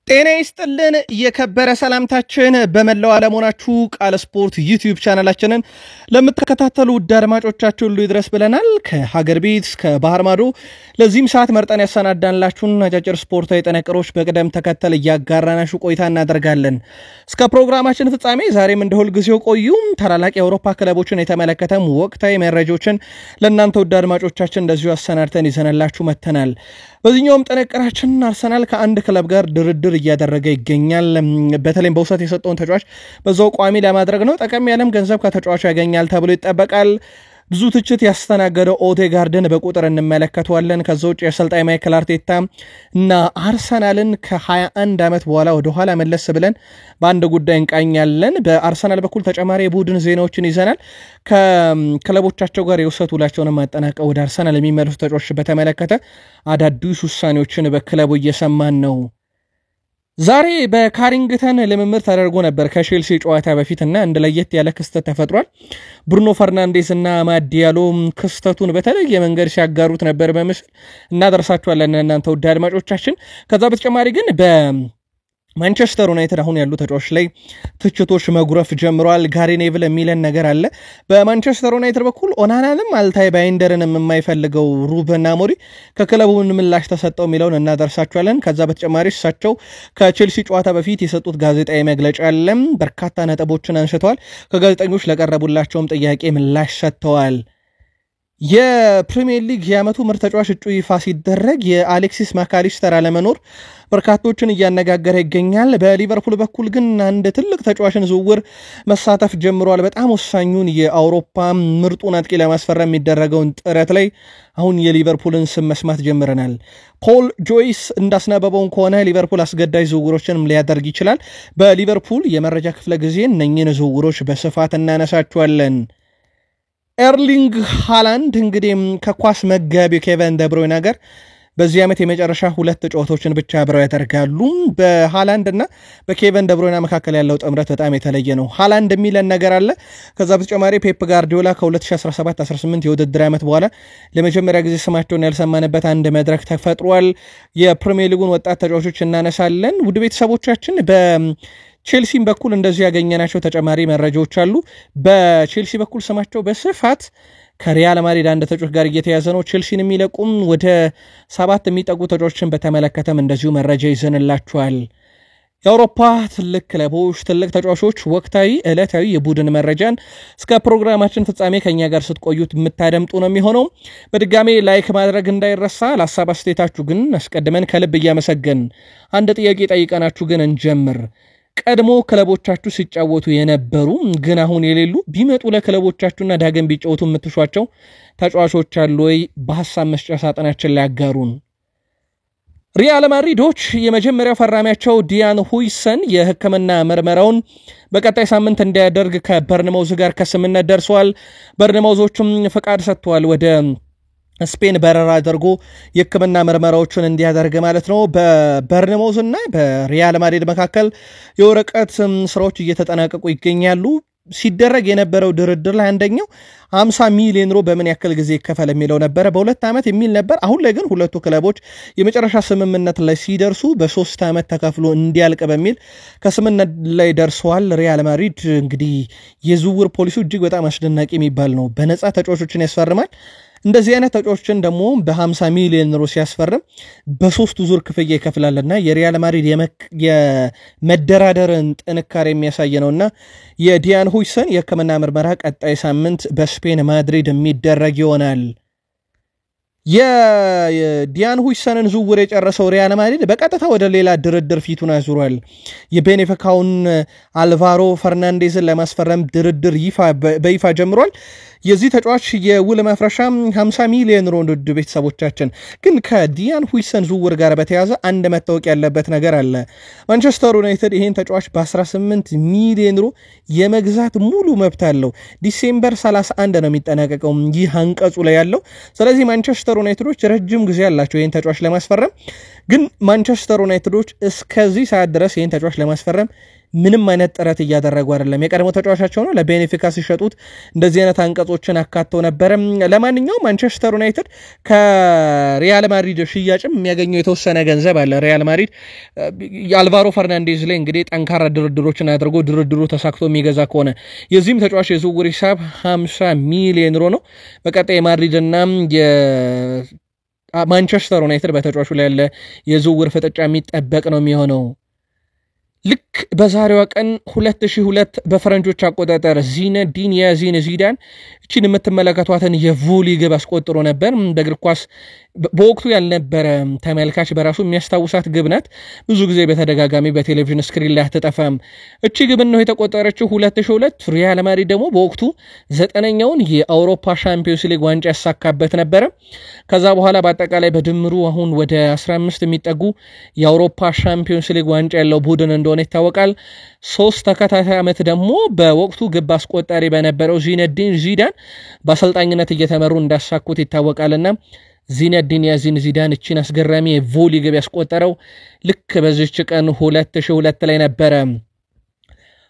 ጤና ይስጥልን የከበረ ሰላምታችን በመላው ዓለም ሆናችሁ ቃል ስፖርት ዩቲዩብ ቻናላችንን ለምትከታተሉ ውድ አድማጮቻችን ሁሉ ይድረስ ብለናል። ከሀገር ቤት እስከ ባህር ማዶ ለዚህም ሰዓት መርጠን ያሰናዳንላችሁን አጫጭር ስፖርታዊ ጥንቅሮች በቅደም ተከተል እያጋራናችሁ ቆይታ እናደርጋለን። እስከ ፕሮግራማችን ፍጻሜ ዛሬም እንደ ሁልጊዜው ቆዩ። ታላላቅ የአውሮፓ ክለቦችን የተመለከተም ወቅታዊ መረጃዎችን ለእናንተ ውድ አድማጮቻችን እንደዚሁ አሰናድተን ይዘንላችሁ መጥተናል። በዚህኛውም ጥንቅራችን አርሰናል ከአንድ ክለብ ጋር ድርድር እያደረገ ይገኛል። በተለይም በውሰት የሰጠውን ተጫዋች በዛው ቋሚ ለማድረግ ነው። ጠቀም ያለም ገንዘብ ከተጫዋቹ ያገኛል ተብሎ ይጠበቃል። ብዙ ትችት ያስተናገደው ኦዴጋርድን በቁጥር እንመለከተዋለን። ከዛው ውጭ የአሰልጣኝ ማይክል አርቴታ እና አርሰናልን ከ21 ዓመት በኋላ ወደ ኋላ መለስ ብለን በአንድ ጉዳይ እንቃኛለን። በአርሰናል በኩል ተጨማሪ የቡድን ዜናዎችን ይዘናል። ከክለቦቻቸው ጋር የውሰት ውላቸውን ማጠናቀው ወደ አርሰናል የሚመለሱ ተጫዋቾች በተመለከተ አዳዲስ ውሳኔዎችን በክለቡ እየሰማን ነው። ዛሬ በካሪንግተን ልምምድ ተደርጎ ነበር ከቼልሲ ጨዋታ በፊትና እንደ ለየት ያለ ክስተት ተፈጥሯል። ብሩኖ ፈርናንዴዝ እና አማድ ዲያሎ ክስተቱን በተለየ መንገድ ሲያጋሩት ነበር በምስል እናደርሳችኋለን እናንተ ውድ አድማጮቻችን። ከዛ በተጨማሪ ግን ማንቸስተር ዩናይትድ አሁን ያሉ ተጫዋቾች ላይ ትችቶች መጉረፍ ጀምረዋል። ጋሪ ኔቭል የሚለን ነገር አለ። በማንቸስተር ዩናይትድ በኩል ኦናናንም አልታይ ባይንደርንም የማይፈልገው ሩበን አሞሪም ከክለቡን ምላሽ ተሰጠው የሚለውን እናደርሳቸዋለን። ከዛ በተጨማሪ እሳቸው ከቼልሲ ጨዋታ በፊት የሰጡት ጋዜጣዊ መግለጫ አለ። በርካታ ነጥቦችን አንስተዋል። ከጋዜጠኞች ለቀረቡላቸውም ጥያቄ ምላሽ ሰጥተዋል። የፕሪሚየር ሊግ የዓመቱ ምርጥ ተጫዋች እጩ ይፋ ሲደረግ የአሌክሲስ ማካሊስተር አለመኖር በርካቶችን እያነጋገረ ይገኛል። በሊቨርፑል በኩል ግን አንድ ትልቅ ተጫዋችን ዝውውር መሳተፍ ጀምሯል። በጣም ወሳኙን የአውሮፓ ምርጡን አጥቂ ለማስፈረም የሚደረገውን ጥረት ላይ አሁን የሊቨርፑልን ስም መስማት ጀምረናል። ፖል ጆይስ እንዳስነበበውን ከሆነ ሊቨርፑል አስገዳጅ ዝውውሮችንም ሊያደርግ ይችላል። በሊቨርፑል የመረጃ ክፍለ ጊዜ እነኚህን ዝውውሮች በስፋት እናነሳቸዋለን። ኤርሊንግ ሃላንድ እንግዲህ ከኳስ መጋቢው ኬቨን ደብሮይና ጋር በዚህ ዓመት የመጨረሻ 2 ጨዋታዎችን ብቻ አብረው ያደርጋሉ። በሃላንድ እና በኬቨን ደብሮይና መካከል ያለው ጥምረት በጣም የተለየ ነው። ሃላንድ የሚለን ነገር አለ። ከዛ በተጨማሪ ፔፕ ጋርዲዮላ ከ2017-18 የውድድር ዓመት በኋላ ለመጀመሪያ ጊዜ ስማቸውን ያልሰማንበት አንድ መድረክ ተፈጥሯል። የፕሪሚየር ሊጉን ወጣት ተጫዋቾች እናነሳለን። ውድ ቤተሰቦቻችን ቼልሲም በኩል እንደዚህ ያገኘናቸው ተጨማሪ መረጃዎች አሉ። በቼልሲ በኩል ስማቸው በስፋት ከሪያል ማድሪድ አንድ ተጫዋች ጋር እየተያዘ ነው። ቼልሲን የሚለቁም ወደ 7 የሚጠጉ ተጫዋቾችን በተመለከተም እንደዚሁ መረጃ ይዘንላችኋል። የአውሮፓ ትልቅ ክለቦች፣ ትልቅ ተጫዋቾች ወቅታዊ ዕለታዊ የቡድን መረጃን እስከ ፕሮግራማችን ፍጻሜ ከኛ ጋር ስትቆዩት የምታደምጡ ነው የሚሆነው። በድጋሜ ላይክ ማድረግ እንዳይረሳ። ለሐሳብ አስተያየታችሁ ግን አስቀድመን ከልብ እያመሰገን አንድ ጥያቄ ጠይቀናችሁ ግን እንጀምር። ቀድሞ ክለቦቻችሁ ሲጫወቱ የነበሩ ግን አሁን የሌሉ ቢመጡ ለክለቦቻችሁና ዳግም ቢጫወቱ የምትሿቸው ተጫዋቾች አሉ ወይ? በሐሳብ መስጫ ሳጥናችን ላይ ያጋሩን። ሪያል ማድሪዶች የመጀመሪያው ፈራሚያቸው ዲያን ሁይሰን የሕክምና ምርመራውን በቀጣይ ሳምንት እንዲያደርግ ከበርንማውዝ ጋር ከስምምነት ደርሰዋል። በርንማውዞቹም ፈቃድ ሰጥተዋል ወደ ስፔን በረራ አድርጎ የሕክምና ምርመራዎችን እንዲያደርግ ማለት ነው። በበርንማውዝ እና በሪያል ማድሪድ መካከል የወረቀት ስራዎች እየተጠናቀቁ ይገኛሉ። ሲደረግ የነበረው ድርድር ላይ አንደኛው 50 ሚሊዮን ዩሮ በምን ያክል ጊዜ ይከፈል የሚለው ነበር። በ2 ዓመት የሚል ነበር። አሁን ላይ ግን ሁለቱ ክለቦች የመጨረሻ ስምምነት ላይ ሲደርሱ በ3 ዓመት ተከፍሎ እንዲያልቅ በሚል ከስምምነት ላይ ደርሰዋል። ሪያል ማድሪድ እንግዲህ የዝውውር ፖሊሲው እጅግ በጣም አስደናቂ የሚባል ነው። በነፃ ተጫዋቾችን ያስፈርማል። እንደዚህ አይነት ተጫዋቾችን ደግሞ በ50 ሚሊዮን ዩሮ ሲያስፈርም በ3 ዙር ክፍያ ይከፍላልና የሪያል ማድሪድ የመደራደርን ጥንካሬ የሚያሳይ ነውና የዲያን ሁይሰን የሕክምና ምርመራ ቀጣይ ሳምንት በስፔን ማድሪድ የሚደረግ ይሆናል። የዲያን ሁይሰንን ዝውውር የጨረሰው ሪያል ማድሪድ በቀጥታ ወደ ሌላ ድርድር ፊቱን አዙሯል። የቤኔፊካውን አልቫሮ ፈርናንዴዝን ለማስፈረም ድርድር በይፋ ጀምሯል። የዚህ ተጫዋች የውል መፍረሻ 50 ሚሊዮን ዩሮ ውድ ቤተሰቦቻችን። ግን ከዲያን ሁይሰን ዝውውር ጋር በተያያዘ አንድ መታወቅ ያለበት ነገር አለ። ማንቸስተር ዩናይትድ ይህን ተጫዋች በ18 ሚሊዮን ዩሮ የመግዛት ሙሉ መብት አለው። ዲሴምበር 31 ነው የሚጠናቀቀው ይህ አንቀጹ ላይ ያለው። ስለዚህ ማንቸስተር ዩናይትዶች ረጅም ጊዜ አላቸው ይህን ተጫዋች ለማስፈረም። ግን ማንቸስተር ዩናይትዶች እስከዚህ ሰዓት ድረስ ይህን ተጫዋች ለማስፈረም ምንም አይነት ጥረት እያደረጉ አይደለም። የቀድሞ ተጫዋቻቸው ነው ለቤኔፊካ ሲሸጡት እንደዚህ አይነት አንቀጾችን አካተው ነበር። ለማንኛውም ማንቸስተር ዩናይትድ ከሪያል ማድሪድ ሽያጭም የሚያገኘው የተወሰነ ገንዘብ አለ። ሪያል ማድሪድ አልቫሮ ፈርናንዴዝ ላይ እንግዲህ ጠንካራ ድርድሮችን አድርጎ ድርድሩ ተሳክቶ የሚገዛ ከሆነ የዚህም ተጫዋች የዝውውር ሂሳብ 50 ሚሊዮን ዩሮ ነው። በቀጣይ ማድሪድና ማንቸስተር ዩናይትድ በተጫዋቹ ላይ ያለ የዝውውር ፍጥጫ የሚጠበቅ ነው የሚሆነው። ልክ በዛሬዋ ቀን 2002 በፈረንጆች አቆጣጠር ዚነዲን ዚዳን እቺን የምትመለከቷትን የቮሊ ግብ አስቆጥሮ ነበር። በእግር ኳስ በወቅቱ ያልነበረ ተመልካች በራሱ የሚያስታውሳት ግብ ናት። ብዙ ጊዜ በተደጋጋሚ በቴሌቪዥን ስክሪን ላይ አትጠፋም። እቺ ግብ ነው የተቆጠረችው 2002። ሪያል ማድሪድ ደግሞ በወቅቱ 9ኛውን የአውሮፓ ሻምፒዮንስ ሊግ ዋንጫ ያሳካበት ነበር። ከዛ በኋላ በአጠቃላይ በድምሩ አሁን ወደ 15 የሚጠጉ የአውሮፓ ሻምፒዮንስ ሊግ ዋንጫ ያለው ቡድን እንደሆነ ይታወቃል። 3 ተከታታይ ዓመት ደግሞ በወቅቱ ግብ አስቆጣሪ በነበረው ዚነዲን ዚዳን በአሰልጣኝነት እየተመሩ እንዳሳኩት ይታወቃልና ዚነዲን ዚዳን እቺን አስገራሚ የቮሊ ግብ ያስቆጠረው ልክ በዚህች ቀን 2002 ላይ ነበረ።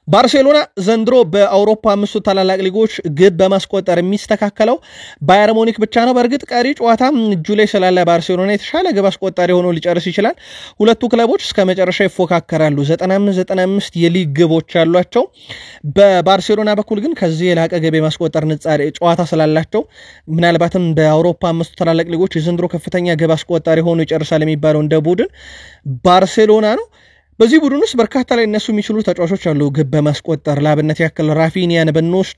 ባርሴሎና ዘንድሮ በአውሮፓ 5 ታላላቅ ሊጎች ግብ በማስቆጠር የሚስተካከለው ባየር ሙኒክ ብቻ ነው። በእርግጥ ቀሪ ጨዋታ እጁ ላይ ስላለ ባርሴሎና የተሻለ ግብ አስቆጣሪ ሆኖ ሊጨርስ ይችላል። ሁለቱ ክለቦች እስከ መጨረሻ ይፎካከራሉ። 95 የሊግ ግቦች ያሏቸው። በባርሴሎና በኩል ግን ከዚህ የላቀ ግብ የማስቆጠር ንጻሬ ጨዋታ ስላላቸው ምናልባትም በአውሮፓ 5 ታላላቅ ሊጎች የዘንድሮ ከፍተኛ ግብ አስቆጣሪ ሆኖ ይጨርሳል የሚባለው እንደ ቡድን ባርሴሎና ነው። በዚህ ቡድን ውስጥ በርካታ ላይ እነሱ የሚችሉ ተጫዋቾች አሉ ግብ በማስቆጠር። ለአብነት ያክል ራፊኒያን ብንወስድ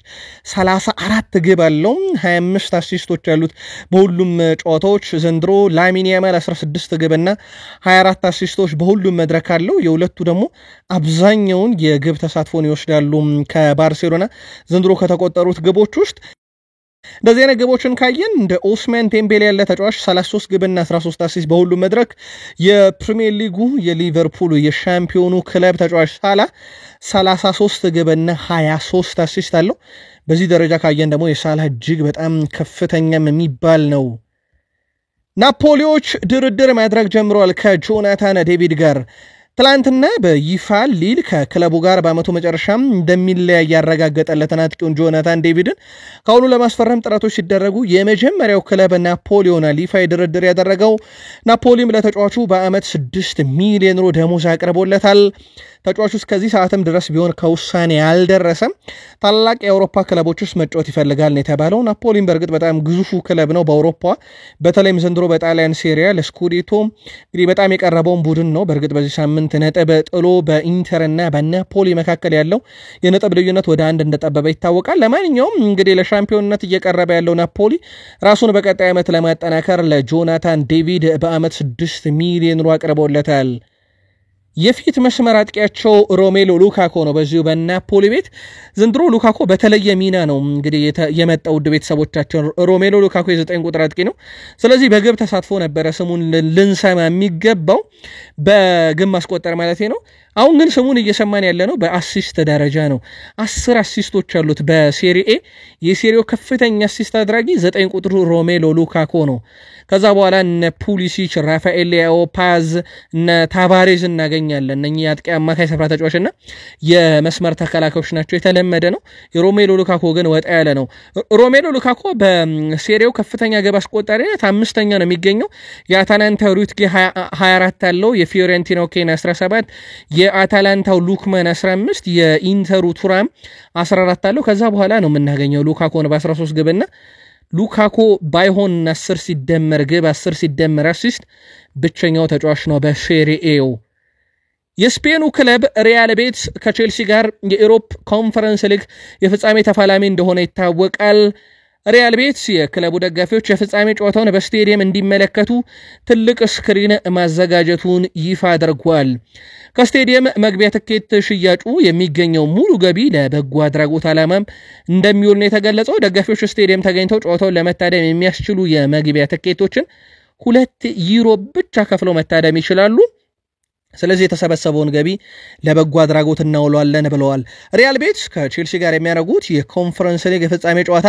34 ግብ አለው፣ 25 አሲስቶች ያሉት በሁሉም ጨዋታዎች። ዘንድሮ ላሚን ያማል 16 ግብና 24 አሲስቶች በሁሉም መድረክ አለው። የሁለቱ ደግሞ አብዛኛውን የግብ ተሳትፎን ይወስዳሉ ከባርሴሎና ዘንድሮ ከተቆጠሩት ግቦች ውስጥ። እንደዚህ አይነት ግቦችን ካየን እንደ ኦስማን ዴምቤሌ ያለ ተጫዋች 33 ግብና 13 አሲስት በሁሉም መድረክ። የፕሪሚየር ሊጉ የሊቨርፑል የሻምፒዮኑ ክለብ ተጫዋች ሳላ 33 ግብና 23 አሲስት አለው። በዚህ ደረጃ ካየን ደግሞ የሳላ እጅግ በጣም ከፍተኛም የሚባል ነው። ናፖሊዎች ድርድር ማድረግ ጀምረዋል ከጆናታን ዴቪድ ጋር። ትላንትና በይፋ ሊል ከክለቡ ጋር በአመቱ መጨረሻም እንደሚለያይ ያረጋገጠለትን አጥቂውን ጆናታን ዴቪድን ከአሁኑ ለማስፈረም ጥረቶች ሲደረጉ የመጀመሪያው ክለብ ናፖሊ ሆኗል። ይፋ ድርድር ያደረገው ናፖሊም ለተጫዋቹ በአመት 6 ሚሊዮን ዩሮ ደሞዝ አቅርቦለታል። ተጫዋቹ እስከዚህ ሰዓትም ድረስ ቢሆን ከውሳኔ ያልደረሰም ታላቅ የአውሮፓ ክለቦች ውስጥ መጫወት ይፈልጋል ነው የተባለው። ናፖሊም በእርግጥ በጣም ግዙፉ ክለብ ነው በአውሮፓ፣ በተለይም ዘንድሮ በጣሊያን ሴሪያ ለስኩዴቶ እንግዲህ በጣም የቀረበውን ቡድን ነው። በእርግጥ በዚህ ሳምንት ነጥብ ጥሎ በኢንተርና በናፖሊ መካከል ያለው የነጥብ ልዩነት ወደ 1 እንደጠበበ ይታወቃል። ለማንኛውም እንግዲህ ለሻምፒዮንነት እየቀረበ ያለው ናፖሊ ራሱን በቀጣይ ዓመት ለማጠናከር ለጆናታን ዴቪድ በአመት 6 ሚሊዮን ዩሮ አቅርቦለታል። የፊት መስመር አጥቂያቸው ሮሜሎ ሉካኮ ነው። በዚሁ በናፖሊ ቤት ዘንድሮ ሉካኮ በተለየ ሚና ነው እንግዲህ የመጣው። ውድ ቤተሰቦቻችን ሮሜሎ ሉካኮ የ9 ቁጥር አጥቂ ነው። ስለዚህ በግብ ተሳትፎ ነበረ ስሙን ልንሰማ የሚገባው በግብ ማስቆጠር ማለት ነው። አሁን ግን ስሙን እየሰማን ያለ ነው በአሲስት ደረጃ ነው። 10 አሲስቶች አሉት በሴሪኤ። የሴሪው ከፍተኛ አሲስት አድራጊ 9 ቁጥሩ ሮሜሎ ሉካኮ ነው። ከዛ በኋላ እነ ፑሊሲች፣ ራፋኤል ሊያኦ፣ ፓዝ፣ እነ ታቫሬዝ እናገኛለን። እነኚህ አጥቂ አማካይ ስፍራ ተጫዋችና የመስመር ተከላካዮች ናቸው። የተለመደ ነው። የሮሜሎ ሉካኮ ግን ወጣ ያለ ነው። ሮሜሎ ሉካኮ በሴሪው ከፍተኛ ግብ አስቆጣሪነት 5ኛ ነው የሚገኘው። የአታላንታ ሩትጌ 24 አለው፣ የፊዮሬንቲናው ኬን 17፣ የአታላንታው ሉክማን 15፣ የኢንተሩ ቱራም 14 አለው። ከዛ በኋላ ነው የምናገኘው ሉካኮን በ13 ግብና ሉካኮ ባይሆን 10 ሲደመር ግብ 10 ሲደመር አሲስት ብቸኛው ተጫዋች ነው በሴሪኤው። የስፔኑ ክለብ ሪያል ቤትስ ከቼልሲ ጋር የኢሮፕ ኮንፈረንስ ሊግ የፍጻሜ ተፋላሚ እንደሆነ ይታወቃል። ሪያል ቤትስ የክለቡ ደጋፊዎች የፍጻሜ ጨዋታውን በስቴዲየም እንዲመለከቱ ትልቅ ስክሪን ማዘጋጀቱን ይፋ አድርጓል። ከስቴዲየም መግቢያ ትኬት ሽያጩ የሚገኘው ሙሉ ገቢ ለበጎ አድራጎት ዓላማም እንደሚውል ነው የተገለጸው። ደጋፊዎች ስቴዲየም ተገኝተው ጨዋታውን ለመታደም የሚያስችሉ የመግቢያ ትኬቶችን 2 ዩሮ ብቻ ከፍለው መታደም ይችላሉ። ስለዚህ የተሰበሰበውን ገቢ ለበጎ አድራጎት እናውለዋለን ብለዋል። ሪያል ቤትስ ከቼልሲ ጋር የሚያደርጉት የኮንፈረንስ ሊግ የፍጻሜ ጨዋታ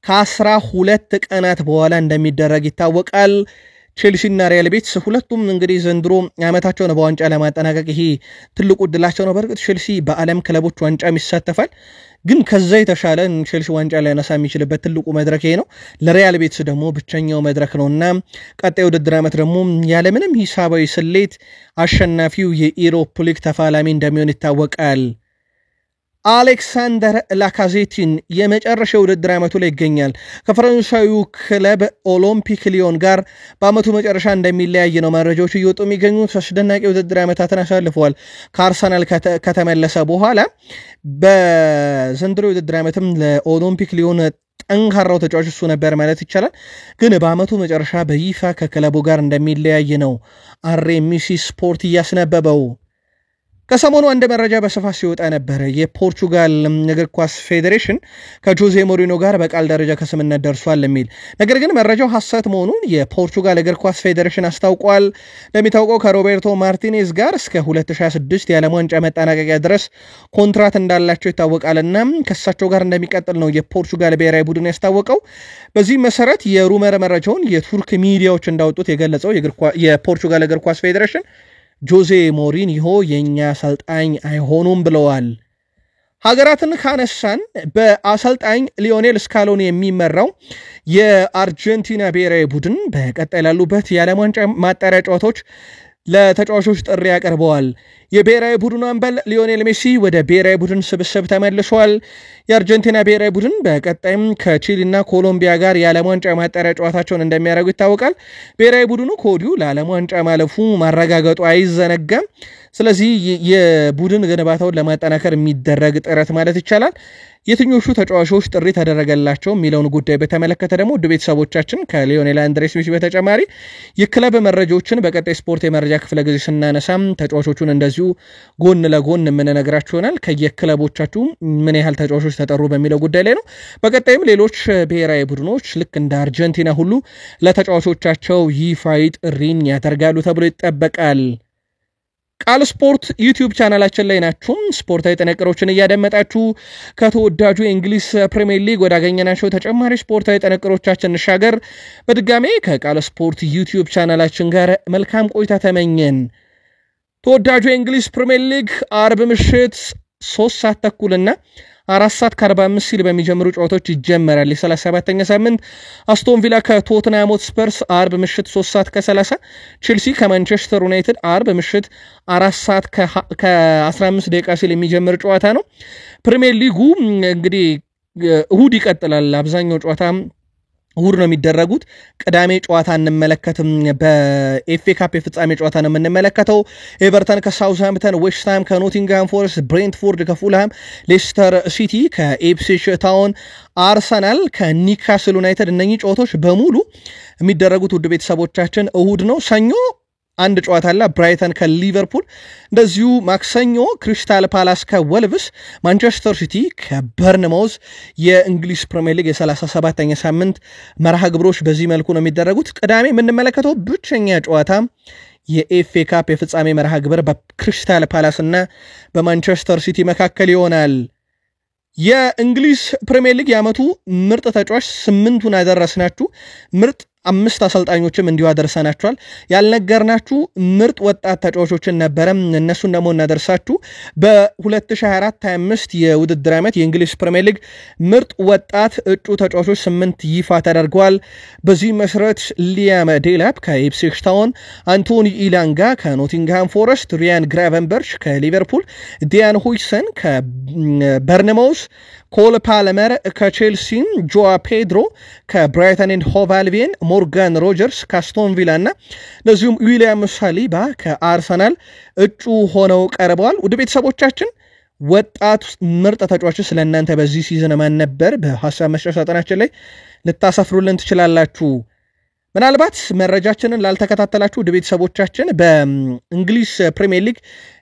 ከ12 ቀናት በኋላ እንደሚደረግ ይታወቃል። ቼልሲና ሪያል ቤቲስ ሁለቱም እንግዲህ ዘንድሮ ዓመታቸውን በዋንጫ ለማጠናቀቅ ይሄ ትልቁ ዕድላቸው ነው። በርግጥ ቼልሲ በዓለም ክለቦች ዋንጫም ይሳተፋል፣ ግን ከዛ የተሻለ ቼልሲ ዋንጫ ሊያነሳ የሚችልበት ትልቁ መድረክ ይሄ ነው። ለሪያል ቤቲስ ደግሞ ብቸኛው መድረክ ነውና ቀጣይ ውድድር ዓመት ደግሞ ያለምንም ሂሳባዊ ስሌት አሸናፊው የኢሮፕ ሊግ ተፋላሚ እንደሚሆን ይታወቃል። አሌክሳንደር ላካዜቲን የመጨረሻ ውድድር ዓመቱ ላይ ይገኛል። ከፈረንሳዩ ክለብ ኦሎምፒክ ሊዮን ጋር በዓመቱ መጨረሻ እንደሚለያይ ነው መረጃዎች እየወጡ የሚገኙት። አስደናቂ ውድድር ዓመታትን አሳልፈዋል። ከአርሰናል ከተመለሰ በኋላ በዘንድሮ ውድድር ዓመትም ለኦሎምፒክ ሊዮን ጠንካራው ተጫዋች እሱ ነበር ማለት ይቻላል። ግን በዓመቱ መጨረሻ በይፋ ከክለቡ ጋር እንደሚለያይ ነው አርኤምሲ ስፖርት እያስነበበው። ከሰሞኑ አንድ መረጃ በስፋት ሲወጣ ነበር። የፖርቹጋል እግር ኳስ ፌዴሬሽን ከጆዜ ሞሪኖ ጋር በቃል ደረጃ ከስምነት ደርሷል የሚል ነገር ግን መረጃው ሐሰት መሆኑን የፖርቹጋል እግር ኳስ ፌዴሬሽን አስታውቋል። ለሚታወቀው ከሮቤርቶ ማርቲኔዝ ጋር እስከ 2026 የዓለም ዋንጫ መጠናቀቂያ ድረስ ኮንትራት እንዳላቸው ይታወቃልና ከሳቸው ጋር እንደሚቀጥል ነው የፖርቹጋል ብሔራዊ ቡድን ያስታወቀው። በዚህ መሰረት የሩመር መረጃውን የቱርክ ሚዲያዎች እንዳወጡት የገለጸው የፖርቹጋል እግር ኳስ ፌዴሬሽን ጆዜ ሞሪኒሆ የኛ አሰልጣኝ አይሆኑም ብለዋል። ሀገራትን ካነሳን በአሰልጣኝ ሊዮኔል ስካሎኒ የሚመራው የአርጀንቲና ብሔራዊ ቡድን በቀጣይ ላሉበት የዓለም ዋንጫ ማጣሪያ ጨዋታዎች ለተጫዋቾች ጥሪ ያቀርበዋል። የብሔራዊ ቡድኑ አምበል ሊዮኔል ሜሲ ወደ ብሔራዊ ቡድን ስብስብ ተመልሷል። የአርጀንቲና ብሔራዊ ቡድን በቀጣይም ከቺሊና ኮሎምቢያ ጋር የዓለም ዋንጫ ማጣሪያ ጨዋታቸውን እንደሚያደርጉ ይታወቃል። ብሔራዊ ቡድኑ ከወዲሁ ለዓለም ዋንጫ ማለፉ ማረጋገጡ አይዘነጋም። ስለዚህ የቡድን ግንባታውን ለማጠናከር የሚደረግ ጥረት ማለት ይቻላል። የትኞቹ ተጫዋቾች ጥሪ ተደረገላቸው የሚለውን ጉዳይ በተመለከተ ደግሞ ውድ ቤተሰቦቻችን ከሊዮኔል አንድሬስ ሜሲ በተጨማሪ የክለብ መረጃዎችን በቀጣይ ስፖርት የመረጃ ክፍለ ጊዜ ስናነሳም ተጫዋቾቹን እንደዚሁ ጎን ለጎን የምንነግራችሁ ይሆናል። ከየክለቦቻችሁ ምን ያህል ተጫዋቾች ተጠሩ በሚለው ጉዳይ ላይ ነው። በቀጣይም ሌሎች ብሔራዊ ቡድኖች ልክ እንደ አርጀንቲና ሁሉ ለተጫዋቾቻቸው ይፋዊ ጥሪን ያደርጋሉ ተብሎ ይጠበቃል። ቃል ስፖርት ዩቲዩብ ቻናላችን ላይ ናችሁ። ስፖርታዊ ጥንቅሮችን እያደመጣችሁ ከተወዳጁ የእንግሊዝ ፕሪሚየር ሊግ ወዳገኘናቸው ተጨማሪ ስፖርታዊ ጥንቅሮቻችን እንሻገር። በድጋሜ ከቃል ስፖርት ዩቲዩብ ቻናላችን ጋር መልካም ቆይታ ተመኘን። ተወዳጁ የእንግሊዝ ፕሪሚየር ሊግ አርብ ምሽት 3:30 እና 4:45 ሲል በሚጀምሩ ጨዋታዎች ይጀመራል። የ37ኛ ሳምንት አስቶን ቪላ ከቶትናም ሆትስፐርስ አርብ ምሽት 3:30፣ ቼልሲ ከማንቸስተር ዩናይትድ አርብ ምሽት 4:15 ሲል የሚጀምር ጨዋታ ነው። ፕሪሚየር ሊጉ እንግዲህ እሁድ ይቀጥላል። አብዛኛው ጨዋታ እሁድ ነው የሚደረጉት። ቅዳሜ ጨዋታ እንመለከትም። በኤፍኤ ካፕ የፍጻሜ ጨዋታ ነው የምንመለከተው። ኤቨርተን ከሳውዝሃምፕተን፣ ዌስትሃም ከኖቲንግሃም ፎረስት፣ ብሬንትፎርድ ከፉልሃም፣ ሌስተር ሲቲ ከኢፕስዊች ታውን፣ አርሰናል ከኒካስል ዩናይትድ። እነኚህ ጨዋታዎች በሙሉ የሚደረጉት ውድ ቤተሰቦቻችን እሁድ ነው። ሰኞ አንድ ጨዋታ አለ፣ ብራይተን ከሊቨርፑል። እንደዚሁ ማክሰኞ ክሪስታል ፓላስ ከወልቭስ፣ ማንቸስተር ሲቲ ከበርንማውዝ። የእንግሊዝ ፕሪሚየር ሊግ የ37ኛ ሳምንት መርሃ ግብሮች በዚህ መልኩ ነው የሚደረጉት። ቅዳሜ የምንመለከተው ብቸኛ ጨዋታ የኤፍኤ ካፕ የፍጻሜ መርሃ ግብር በክሪስታል ፓላስ እና በማንቸስተር ሲቲ መካከል ይሆናል። የእንግሊዝ ፕሪሚየር ሊግ የዓመቱ ምርጥ ተጫዋች 8ቱን አደረስናችሁ። ምርጥ 5 አሰልጣኞችም እንዲሁ አደርሰናችኋል። ያልነገርናችሁ ምርጥ ወጣት ተጫዋቾችን ነበረ፣ እነሱን ደግሞ እናደርሳችሁ። በ2024-25 የውድድር ዓመት የእንግሊዝ ፕሪሚየር ሊግ ምርጥ ወጣት እጩ ተጫዋቾች 8 ይፋ ተደርገዋል። በዚህ መሰረት ሊያም ዴላፕ ከኢፕስዊች ታውን፣ አንቶኒ ኢላንጋ ከኖቲንግሃም ፎረስት፣ ሪያን ግራቨንበርች ከሊቨርፑል፣ ዲያን ሁይሰን ከበርንማውዝ፣ ኮል ፓልመር ከቼልሲ፣ ጆዋ ፔድሮ ከብራይተን ኤንድ ሆቭ አልቢየን፣ ሞርጋን ሮጀርስ ከአስቶን ቪላ እና እንደዚሁም ዊሊያም ሳሊባ ከአርሰናል እጩ ሆነው ቀርበዋል። ውድ ቤተሰቦቻችን ወጣት ምርጥ ተጫዋቾች ስለእናንተ በዚህ ሲዝን ማን ነበር? በሐሳብ መስጫ ሳጥናችን ላይ ልታሰፍሩልን ትችላላችሁ። ምናልባት መረጃችንን ላልተከታተላችሁ ውድ ቤተሰቦቻችን በእንግሊዝ ፕሪሚየር ሊግ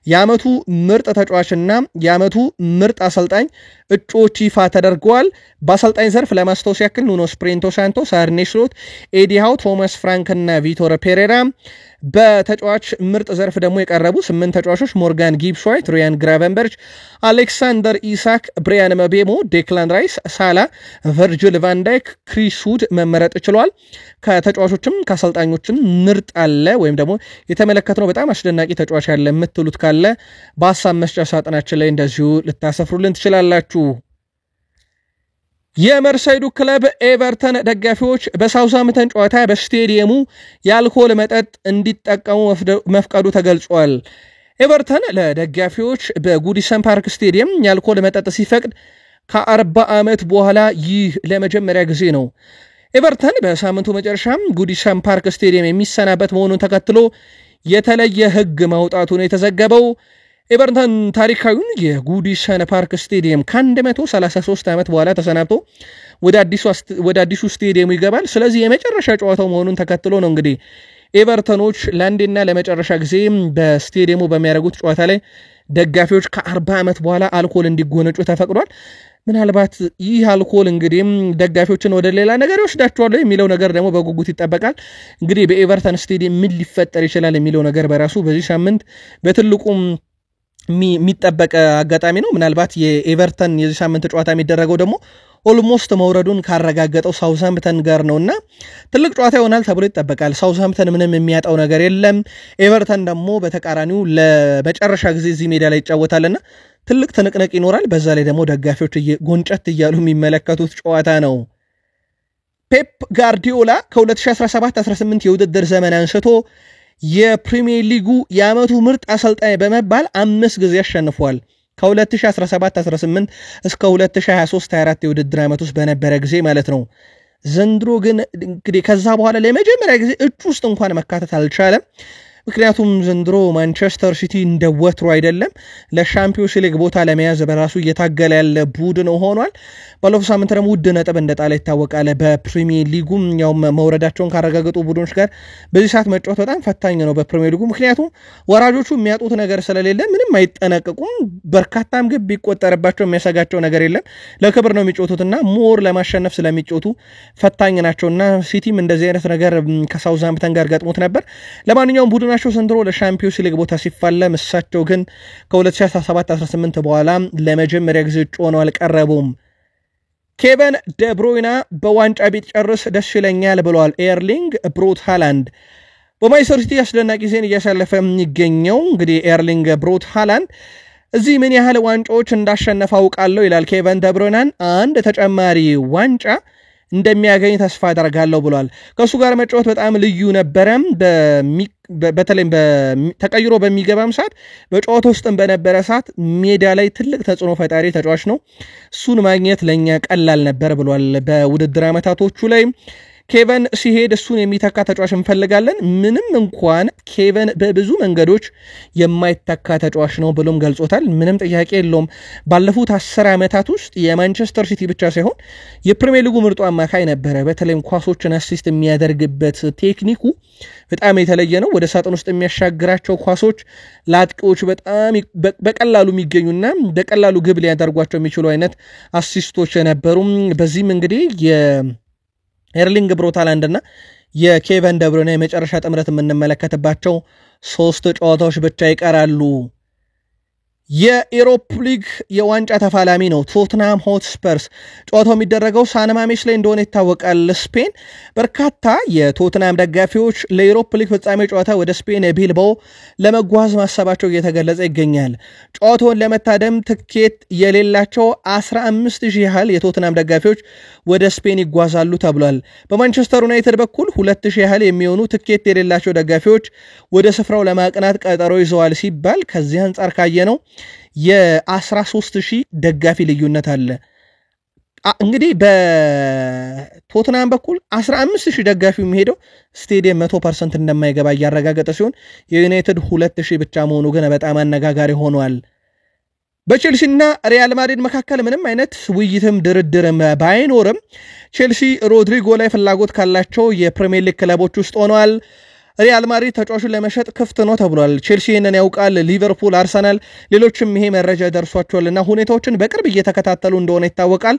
የዓመቱ ምርጥ ተጫዋችና የዓመቱ ምርጥ አሰልጣኝ እጩዎች ይፋ ተደርገዋል። በአሰልጣኝ ዘርፍ ለማስታወስ ያክል ኑኖ ስፕሪንቶ ሳንቶስ፣ አርኔ ስሎት፣ ኤዲ ሃው፣ ቶማስ ፍራንክ እና ቪቶር ፔሬራ። በተጫዋች ምርጥ ዘርፍ ደግሞ የቀረቡ 8 ተጫዋቾች ሞርጋን ጊብስ ዋይት፣ ሪያን ግራቨንበርች፣ አሌክሳንደር ኢሳክ፣ ብሪያን መቤሞ፣ ዴክላን ራይስ፣ ሳላ፣ ቨርጅል ቫንዳይክ፣ ክሪስ ውድ መመረጥ ችሏል። ከተጫዋቾችም ከአሰልጣኞችም ምርጥ አለ ወይም ደግሞ የተመለከትነው በጣም አስደናቂ ተጫዋች ያለ የምትሉት ካለ በሀሳብ መስጫ ሳጥናችን ላይ እንደዚሁ ልታሰፍሩልን ትችላላችሁ። የመርሳይዱ ክለብ ኤቨርተን ደጋፊዎች በሳውዛምተን ጨዋታ በስቴዲየሙ የአልኮል መጠጥ እንዲጠቀሙ መፍቀዱ ተገልጿል። ኤቨርተን ለደጋፊዎች በጉዲሰን ፓርክ ስቴዲየም የአልኮል መጠጥ ሲፈቅድ ከ40 ዓመት በኋላ ይህ ለመጀመሪያ ጊዜ ነው። ኤቨርተን በሳምንቱ መጨረሻም ጉዲሰን ፓርክ ስቴዲየም የሚሰናበት መሆኑን ተከትሎ የተለየ ሕግ ማውጣቱ ነው የተዘገበው። ኤቨርተን ታሪካዊውን የጉዲሰን ፓርክ ስቴዲየም ከ133 ዓመት በኋላ ተሰናብቶ ወደ አዲሱ ስቴዲየሙ ይገባል። ስለዚህ የመጨረሻ ጨዋታው መሆኑን ተከትሎ ነው እንግዲህ ኤቨርተኖች ለአንዴና ለመጨረሻ ጊዜ በስቴዲየሙ በሚያደርጉት ጨዋታ ላይ ደጋፊዎች ከ40 ዓመት በኋላ አልኮል እንዲጎነጩ ተፈቅዷል። ምናልባት ይህ አልኮል እንግዲህ ደጋፊዎችን ወደ ሌላ ነገር ይወስዳቸዋል የሚለው ነገር ደግሞ በጉጉት ይጠበቃል። እንግዲህ በኤቨርተን ስቴዲየም ምን ሊፈጠር ይችላል የሚለው ነገር በራሱ በዚህ ሳምንት በትልቁም የሚጠበቅ አጋጣሚ ነው። ምናልባት የኤቨርተን የዚህ ሳምንት ጨዋታ የሚደረገው ደግሞ ኦልሞስት መውረዱን ካረጋገጠው ሳውዝሃምፕተን ጋር ነውና ትልቅ ጨዋታ ይሆናል ተብሎ ይጠበቃል። ሳውዝሃምፕተን ምንም የሚያጣው ነገር የለም። ኤቨርተን ደግሞ በተቃራኒው ለመጨረሻ ጊዜ እዚህ ሜዳ ላይ ይጫወታልና ትልቅ ትንቅንቅ ይኖራል። በዛ ላይ ደግሞ ደጋፊዎች ጎንጨት እያሉ የሚመለከቱት ጨዋታ ነው። ፔፕ ጋርዲዮላ ከ2017-18 የውድድር ዘመን አንስቶ የፕሪሚየር ሊጉ የዓመቱ ምርጥ አሰልጣኝ በመባል 5 ጊዜ አሸንፏል። ከ2017-18 እስከ 2023-24 የውድድር ዓመት ውስጥ በነበረ ጊዜ ማለት ነው። ዘንድሮ ግን እንግዲህ ከዛ በኋላ ለመጀመሪያ ጊዜ እጩ ውስጥ እንኳን መካተት አልቻለም። ምክንያቱም ዘንድሮ ማንቸስተር ሲቲ እንደ ወትሮ አይደለም። ለሻምፒዮንስ ሊግ ቦታ ለመያዝ በራሱ እየታገለ ያለ ቡድን ሆኗል። ባለፈው ሳምንት ደግሞ ውድ ነጥብ እንደጣለ ይታወቃል። በፕሪሚየር ሊጉም ያው መውረዳቸውን ካረጋገጡ ቡድኖች ጋር በዚህ ሰዓት መጫወት በጣም ፈታኝ ነው በፕሪሚየር ሊጉ። ምክንያቱም ወራጆቹ የሚያጡት ነገር ስለሌለ ምንም አይጠነቀቁም። በርካታም ግብ ቢቆጠርባቸው የሚያሰጋቸው ነገር የለም። ለክብር ነው የሚጫወቱትና ሞር ለማሸነፍ ስለሚጫወቱ ፈታኝ ናቸውና ሲቲም እንደዚህ አይነት ነገር ከሳውዝሃምፕተን ጋር ገጥሞት ነበር። ለማንኛውም ቡድናቸው ዘንድሮ ለሻምፒዮንስ ሊግ ቦታ ሲፋለም እሳቸው ግን ከ2017-18 በኋላ ለመጀመሪያ ጊዜ እጩ ሆነው አልቀረቡም። ኬቨን ደብሮይና በዋንጫ ቢጨርስ ደስ ይለኛል ብለዋል ኤርሊንግ ብሮት ሃላንድ። በማንቸስተር ሲቲ አስደናቂ ጊዜን እያሳለፈ የሚገኘው እንግዲህ ኤርሊንግ ብሮት ሃላንድ እዚህ ምን ያህል ዋንጫዎች እንዳሸነፈ አውቃለሁ ይላል ኬቨን ደብሮይናን። አንድ ተጨማሪ ዋንጫ እንደሚያገኝ ተስፋ አደርጋለሁ ብሏል። ከሱ ጋር መጫወት በጣም ልዩ ነበረ። በተለይም ተቀይሮ በሚገባም ሰዓት በጨዋታ ውስጥም በነበረ ሰዓት ሜዳ ላይ ትልቅ ተጽዕኖ ፈጣሪ ተጫዋች ነው። እሱን ማግኘት ለኛ ቀላል ነበር ብሏል። በውድድር ዓመታቶቹ ላይ ኬቨን ሲሄድ እሱን የሚተካ ተጫዋች እንፈልጋለን። ምንም እንኳን ኬቨን በብዙ መንገዶች የማይተካ ተጫዋች ነው ብሎም ገልጾታል። ምንም ጥያቄ የለውም። ባለፉት 10 ዓመታት ውስጥ የማንቸስተር ሲቲ ብቻ ሳይሆን የፕሪሚየር ሊጉ ምርጡ አማካይ ነበረ። በተለይም ኳሶችን አሲስት የሚያደርግበት ቴክኒኩ በጣም የተለየ ነው። ወደ ሳጥን ውስጥ የሚያሻግራቸው ኳሶች ለአጥቂዎች በጣም በቀላሉ የሚገኙና በቀላሉ ግብ ሊያደርጓቸው የሚችሉ አይነት አሲስቶች ነበሩ። በዚህም እንግዲህ ኤርሊንግ ብሮት ሃላንድ እና የኬቨን ደብሮይና የመጨረሻ ጥምረት የምንመለከትባቸው 3 ጨዋታዎች ብቻ ይቀራሉ። የኢሮፕ ሊግ የዋንጫ ተፋላሚ ነው ቶትናም ሆትስፐርስ። ጨዋታው የሚደረገው ሳንማሜስ ላይ እንደሆነ ይታወቃል። ስፔን በርካታ የቶትናም ደጋፊዎች ለኢሮፕ ሊግ ፍጻሜ ጨዋታ ወደ ስፔን ቢልባኦ ለመጓዝ ማሰባቸው እየተገለጸ ይገኛል። ጨዋታውን ለመታደም ትኬት የሌላቸው 15,000 ያህል የቶትናም ደጋፊዎች ወደ ስፔን ይጓዛሉ ተብሏል። በማንቸስተር ዩናይትድ በኩል 2,000 ያህል የሚሆኑ ትኬት የሌላቸው ደጋፊዎች ወደ ስፍራው ለማቅናት ቀጠሮ ይዘዋል ሲባል ከዚህ አንጻር ካየነው የ13,000 ደጋፊ ልዩነት አለ። እንግዲህ በቶትናም በኩል 15,000 ደጋፊ የሚሄደው ስቴዲየም 100% እንደማይገባ እያረጋገጠ ሲሆን የዩናይትድ 2,000 ብቻ መሆኑ ግን በጣም አነጋጋሪ ሆኗል። በቼልሲና ሪያል ማድሪድ መካከል ምንም አይነት ውይይትም ድርድርም ባይኖርም ቼልሲ ሮድሪጎ ላይ ፍላጎት ካላቸው የፕሪሚየር ሊግ ክለቦች ውስጥ ሆኗል። ሪያል ማድሪድ ተጫዋቹን ለመሸጥ ክፍት ነው ተብሏል። ቼልሲ ይሄንን ያውቃል፣ ሊቨርፑል፣ አርሰናል ሌሎችም ይሄ መረጃ ደርሷቸዋልና ሁኔታዎችን በቅርብ እየተከታተሉ እንደሆነ ይታወቃል።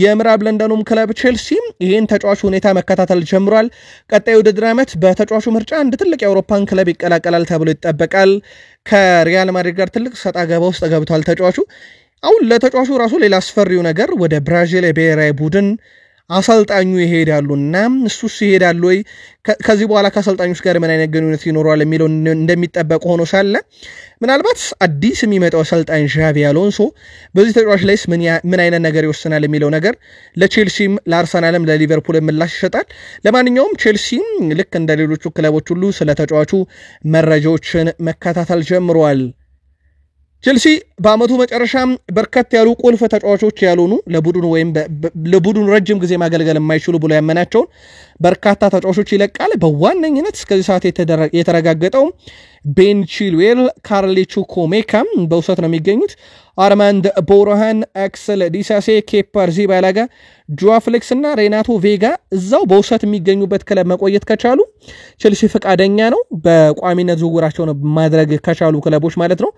የምዕራብ ለንደኑም ክለብ ቼልሲ ይህን ተጫዋች ሁኔታ መከታተል ጀምሯል። ቀጣይ ውድድር ዓመት በተጫዋቹ ምርጫ አንድ ትልቅ የአውሮፓን ክለብ ይቀላቀላል ተብሎ ይጠበቃል። ከሪያል ማድሪድ ጋር ትልቅ ሰጣ ገባ ውስጥ ገብቷል ተጫዋቹ። አሁን ለተጫዋቹ ራሱ ሌላ አስፈሪው ነገር ወደ ብራዚል ብሔራዊ ቡድን አሰልጣኙ ይሄዳሉና እሱስ ይሄዳሉ ወይ ከዚህ በኋላ ከአሰልጣኞች ጋር ምን አይነት ግንኙነት ይኖረዋል የሚለው እንደሚጠበቅ ሆኖ ሳለ ምናልባት አዲስ የሚመጣው አሰልጣኝ ዣቪ አሎንሶ በዚህ ተጫዋች ላይስ ምን አይነት ነገር ይወስናል የሚለው ነገር ለቼልሲም ለአርሰናልም ለሊቨርፑል ምላሽ ይሰጣል። ለማንኛውም ቼልሲም ልክ እንደ ሌሎቹ ክለቦች ሁሉ ስለ ተጫዋቹ መረጃዎችን መከታተል ጀምሯል። ቼልሲ በአመቱ መጨረሻም በርከት ያሉ ቁልፍ ተጫዋቾች ያልሆኑ ለቡድኑ ወይም ለቡድኑ ረጅም ጊዜ ማገልገል የማይችሉ ብሎ ያመናቸውን በርካታ ተጫዋቾች ይለቃል። በዋነኝነት እስከዚህ ሰዓት የተረጋገጠው ቤን ቺልዌል፣ ካርሊቹ ኮሜካም በውሰት ነው የሚገኙት። አርማንድ ቦሮሃን፣ አክሰል ዲሳሴ፣ ኬፓር ዚባላጋ፣ ጆዋ ፍሌክስ እና ሬናቶ ቬጋ እዛው በውሰት የሚገኙበት ክለብ መቆየት ከቻሉ ቼልሲ ፈቃደኛ ነው፣ በቋሚነት ዝውውራቸውን ማድረግ ከቻሉ ክለቦች ማለት ነው።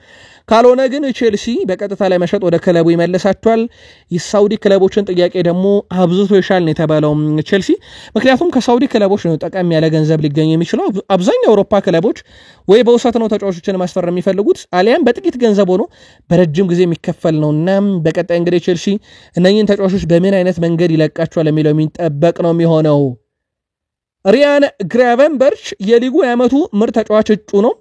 ካልሆነ ግን ቼልሲ በቀጥታ ላይ መሸጥ ወደ ክለቡ ይመለሳቸዋል። የሳውዲ ክለቦችን ጥያቄ ደግሞ አብዝቶ ይሻል ነው የተባለው ቼልሲ። ምክንያቱም ከሳውዲ ክለቦች ነው ጠቀም ያለ ገንዘብ ሊገኝ የሚችለው። አብዛኛው የአውሮፓ ክለቦች ወይ በውሰት ነው ተጫዋቾችን ማስፈረም የሚፈልጉት አሊያም በጥቂት ገንዘብ ሆኖ በረጅም ጊዜ የሚከፈል ነውና በቀጣይ እንግዲህ ቼልሲ እነኚህን ተጫዋቾች በምን አይነት መንገድ ይለቃቸዋል የሚለው የሚጠበቅ ነው የሚሆነው። ሪያን ግራቨንበርች የሊጉ የዓመቱ ምርጥ ተጫዋች እጩ ነው።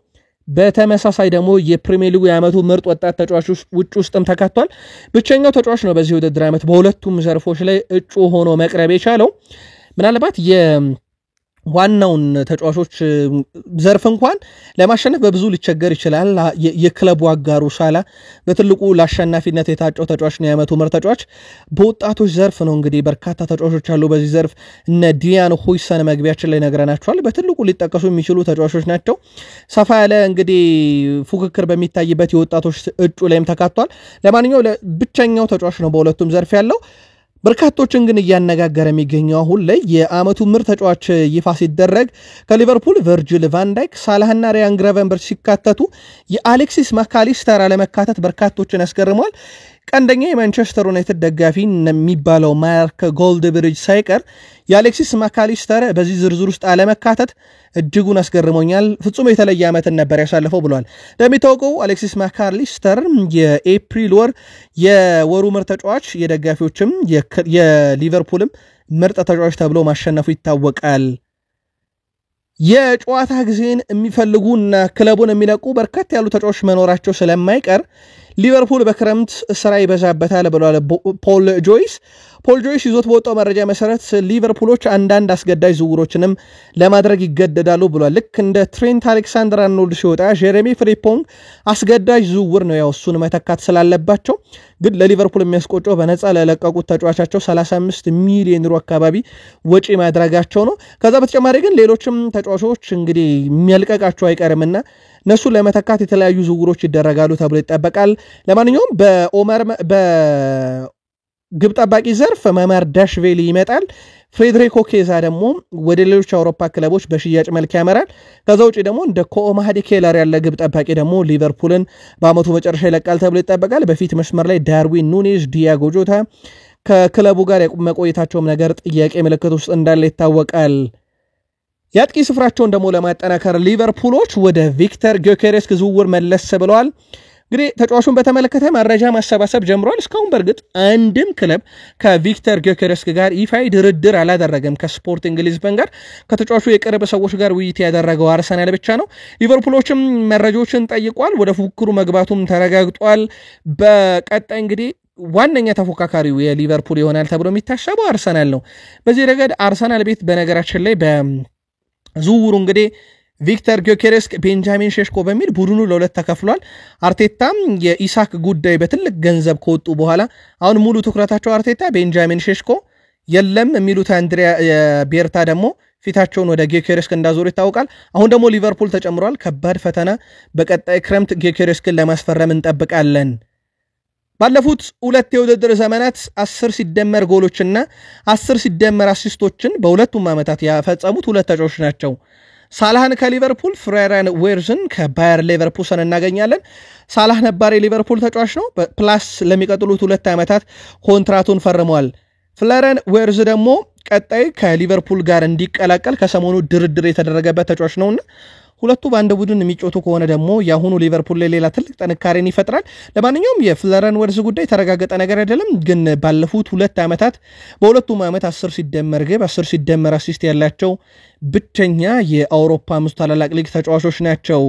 በተመሳሳይ ደግሞ የፕሪሚየር ሊጉ የዓመቱ ምርጥ ወጣት ተጫዋች ውስጥም ተካቷል። ብቸኛው ተጫዋች ነው በዚህ ውድድር ዓመት በሁለቱም ዘርፎች ላይ እጩ ሆኖ መቅረብ የቻለው። ምናልባት ዋናውን ተጫዋቾች ዘርፍ እንኳን ለማሸነፍ በብዙ ሊቸገር ይችላል። የክለቡ አጋሩ ሳላ በትልቁ ለአሸናፊነት የታጨው ተጫዋች ነው የዓመቱ ምርጥ ተጫዋች። በወጣቶች ዘርፍ ነው እንግዲህ በርካታ ተጫዋቾች አሉ በዚህ ዘርፍ። እነ ዲያን ሆይሰን መግቢያችን ላይ ነግረናቸዋል። በትልቁ ሊጠቀሱ የሚችሉ ተጫዋቾች ናቸው። ሰፋ ያለ እንግዲህ ፉክክር በሚታይበት የወጣቶች እጩ ላይም ተካቷል። ለማንኛውም ብቸኛው ተጫዋች ነው በሁለቱም ዘርፍ ያለው። በርካቶችን ግን እያነጋገረ የሚገኘው አሁን ላይ የዓመቱ ምርጥ ተጫዋች ይፋ ሲደረግ ከሊቨርፑል ቨርጂል ቫን ዳይክ፣ ሳላህና ሪያን ግራቨንበርች ሲካተቱ የአሌክሲስ ማካሊስተር አለመካተት በርካቶችን ያስገርመዋል። ቀንደኛ የማንቸስተር ዩናይትድ ደጋፊ የሚባለው ማርክ ጎልድብሪጅ ሳይቀር የአሌክሲስ ማካሊስተር በዚህ ዝርዝር ውስጥ አለመካተት እጅጉን አስገርሞኛል፣ ፍጹም የተለየ ዓመትን ነበር ያሳለፈው ብሏል። እንደሚታወቀው አሌክሲስ ማካሊስተር የኤፕሪል ወር የወሩ ምርጥ ተጫዋች የደጋፊዎችም የሊቨርፑልም ምርጥ ተጫዋች ተብሎ ማሸነፉ ይታወቃል። የጨዋታ ጊዜን የሚፈልጉና ክለቡን የሚለቁ በርከት ያሉ ተጫዋቾች መኖራቸው ስለማይቀር ሊቨርፑል በክረምት ስራ ይበዛበታል ብሏል ፖል ጆይስ ይዞት በወጣው መረጃ መሰረት ሊቨርፑሎች አንዳንድ አስገዳጅ ዝውውሮችንም ለማድረግ ይገደዳሉ ብሏል። ልክ እንደ ትሬንት አሌክሳንደር አርኖልድ ሲወጣ ጄሬሚ ፍሪፖንግ አስገዳጅ ዝውውር ነው ያው እሱን መተካት ስላለባቸው፣ ግን ለሊቨርፑል የሚያስቆጨው በነፃ ለለቀቁት ተጫዋቻቸው 35 ሚሊዮን ዩሮ አካባቢ ወጪ ማድረጋቸው ነው። ከዛ በተጨማሪ ግን ሌሎችም ተጫዋቾች እንግዲህ የሚያልቀቃቸው አይቀርምና እነሱ ለመተካት የተለያዩ ዝውውሮች ይደረጋሉ ተብሎ ይጠበቃል። ለማንኛውም ግብ ጠባቂ ዘርፍ ማማር ዳሽቬሊ ይመጣል። ፍሬድሪኮ ኬዛ ደግሞ ወደ ሌሎች አውሮፓ ክለቦች በሽያጭ መልክ ያመራል። ከዛ ውጪ ደግሞ እንደ ኮማሃዲ ኬለር ያለ ግብ ጠባቂ ደግሞ ሊቨርፑልን በአመቱ መጨረሻ ይለቃል ተብሎ ይጠበቃል። በፊት መስመር ላይ ዳርዊን ኑኔዝ፣ ዲያጎ ጆታ ከክለቡ ጋር መቆየታቸውም ነገር ጥያቄ ምልክት ውስጥ እንዳለ ይታወቃል። የአጥቂ ስፍራቸውን ደግሞ ለማጠናከር ሊቨርፑሎች ወደ ቪክተር ጊዮኬሬስክ ዝውውር መለስ ብለዋል። እንግዲህ ተጫዋቹን በተመለከተ መረጃ ማሰባሰብ ጀምሯል። እስካሁን በእርግጥ አንድም ክለብ ከቪክተር ጊዮኬሬስክ ጋር ይፋዊ ድርድር አላደረገም። ከስፖርቲንግ ሊዝበን ጋር ከተጫዋቹ የቅርብ ሰዎች ጋር ውይይት ያደረገው አርሰናል ብቻ ነው። ሊቨርፑሎችም መረጃዎችን ጠይቋል። ወደ ፉክክሩ መግባቱም ተረጋግጧል። በቀጣይ እንግዲህ ዋነኛ ተፎካካሪው የሊቨርፑል ይሆናል ተብሎ የሚታሰበው አርሰናል ነው። በዚህ ረገድ አርሰናል ቤት በነገራችን ላይ በዝውውሩ እንግዲህ ቪክተር ጊዮኬሬስክ፣ ቤንጃሚን ሼሽኮ በሚል ቡድኑ ለሁለት ተከፍሏል። አርቴታም የኢሳክ ጉዳይ በትልቅ ገንዘብ ከወጡ በኋላ አሁን ሙሉ ትኩረታቸው አርቴታ ቤንጃሚን ሼሽኮ የለም የሚሉት አንድሪያ ቤርታ ደግሞ ፊታቸውን ወደ ጊዮኬሬስክ እንዳዞሩ ይታወቃል። አሁን ደግሞ ሊቨርፑል ተጨምሯል። ከባድ ፈተና በቀጣይ ክረምት ጊዮኬሬስክን ለማስፈረም እንጠብቃለን። ባለፉት ሁለት የውድድር ዘመናት 10 ሲደመር ጎሎችና 10 ሲደመር አሲስቶችን በሁለቱም ዓመታት ያፈጸሙት ሁለት ተጫዋቾች ናቸው። ሳላህን ከሊቨርፑል ፍሎሪያን ዌርዝን ከባየር ሌቨርኩሰን እናገኛለን። ሳላህ ነባር የሊቨርፑል ተጫዋች ነው። ፕላስ ለሚቀጥሉት 2 ዓመታት ኮንትራቱን ፈርሟል። ፍሎሪያን ዌርዝ ደግሞ ቀጣይ ከሊቨርፑል ጋር እንዲቀላቀል ከሰሞኑ ድርድር የተደረገበት ተጫዋች ነውና ሁለቱ በአንድ ቡድን የሚጫወቱ ከሆነ ደግሞ ያሁኑ ሊቨርፑል ሌላ ትልቅ ጥንካሬን ይፈጥራል። ለማንኛውም የፍሎሪያን ዌርዝ ጉዳይ ተረጋገጠ ነገር አይደለም፣ ግን ባለፉት 2 ዓመታት በሁለቱም ዓመት 10 ሲደመር ግብ 10 ሲደመር አሲስት ያላቸው ብቸኛ የአውሮፓ 5 ታላላቅ ሊግ ተጫዋቾች ናቸው።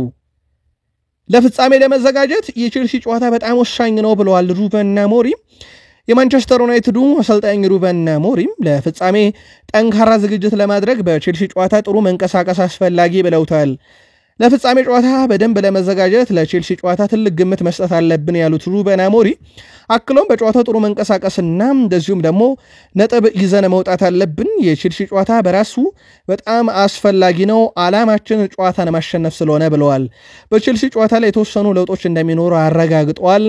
ለፍጻሜ ለመዘጋጀት የቼልሲ ጨዋታ በጣም ወሳኝ ነው ብለዋል ሩበን አሞሪም። የማንቸስተር ዩናይትዱ አሰልጣኝ ሩበን አሞሪም ለፍጻሜ ጠንካራ ዝግጅት ለማድረግ በቼልሲ ጨዋታ ጥሩ መንቀሳቀስ አስፈላጊ ብለውታል። ለፍጻሜ ጨዋታ በደንብ ለመዘጋጀት ለቼልሲ ጨዋታ ትልቅ ግምት መስጠት አለብን ያሉት ሩበን አሞሪም አክሎም በጨዋታው ጥሩ መንቀሳቀስና እንደዚሁም ደግሞ ነጥብ ይዘን መውጣት አለብን። የቼልሲ ጨዋታ በራሱ በጣም አስፈላጊ ነው፣ ዓላማችን ጨዋታን ማሸነፍ ስለሆነ ብለዋል። በቼልሲ ጨዋታ ላይ የተወሰኑ ለውጦች እንደሚኖሩ አረጋግጠዋል።